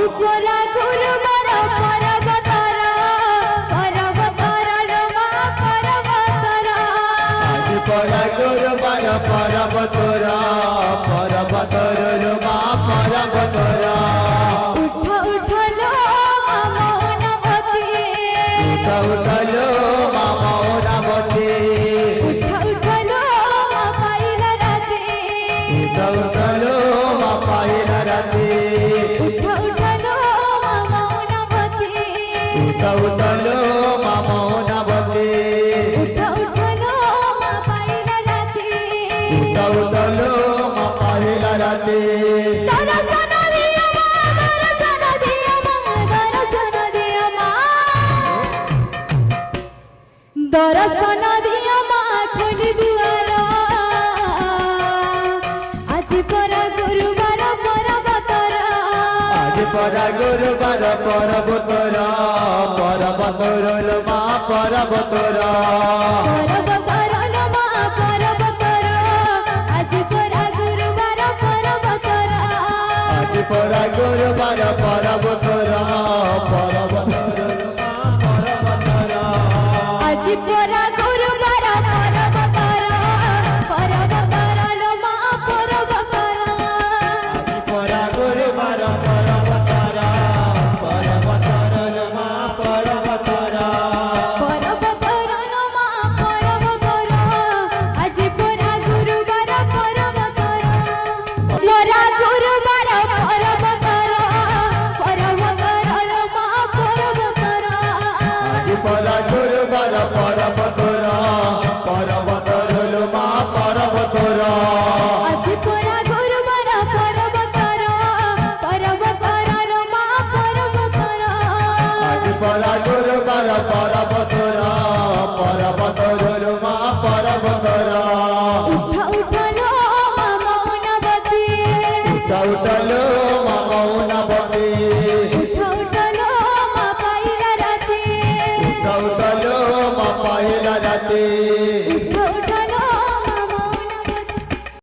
পরা গুরুবার পরবতর পরবতর লোমা পরবতর আজ পরা গুরুবার পরবতর পরবতর লোমা পরবতর উঠ উঠলো মৌনবতী উঠ উঠলো মা মৌনবতী উঠ উঠলো পাইলা রাতে উঠ উঠলো মা পাইলা রাতে উঠ উঠলো মৌনবতী উঠ উঠলো মা মৌনবতী উঠ উঠলো পাইলা রাতে উঠ উঠলো মা পাইলা রাতে দর্শন দিও মা দর্শন দিও মা দর্শন দিও মা দর্শন দিও মা খোলি দুয়ার আজ পরা গুরুবার পরবতর আজ পরা গুরুবার পরবতর পরবতর লোমা পরবতর পরবতর লোমা পরবতর আজ পরা গুরুবার পরবতর আজ পরা গুরুবার পরবতর পরবতর লোমা পরবতর আজ পরা গুরুবার পরবতর পরবতর লোমা পরবতর পরা গুরুবার পরবতর পরবতর লোমা পরবতর পরবতর লোমা পরবতর আজ পরা গুরুবার পরবতর পরা গুরুবার পরবতর পরবতর লোমা পরবতর আজ পরা গুরুবার পরবতর পরবতর লোমা পরবতর আজ পরা গুরুবার পরবতর পরবতর লোমা পরবতর আজ পরা গুরুবার পরবতর পরবতর লোমা পরবতর উঠ উঠলো মৌনবতী উঠ উঠলো মা মৌনবতী উঠ উঠলো পাইলা রাতে উঠ উঠলো মা পাইলা রাতে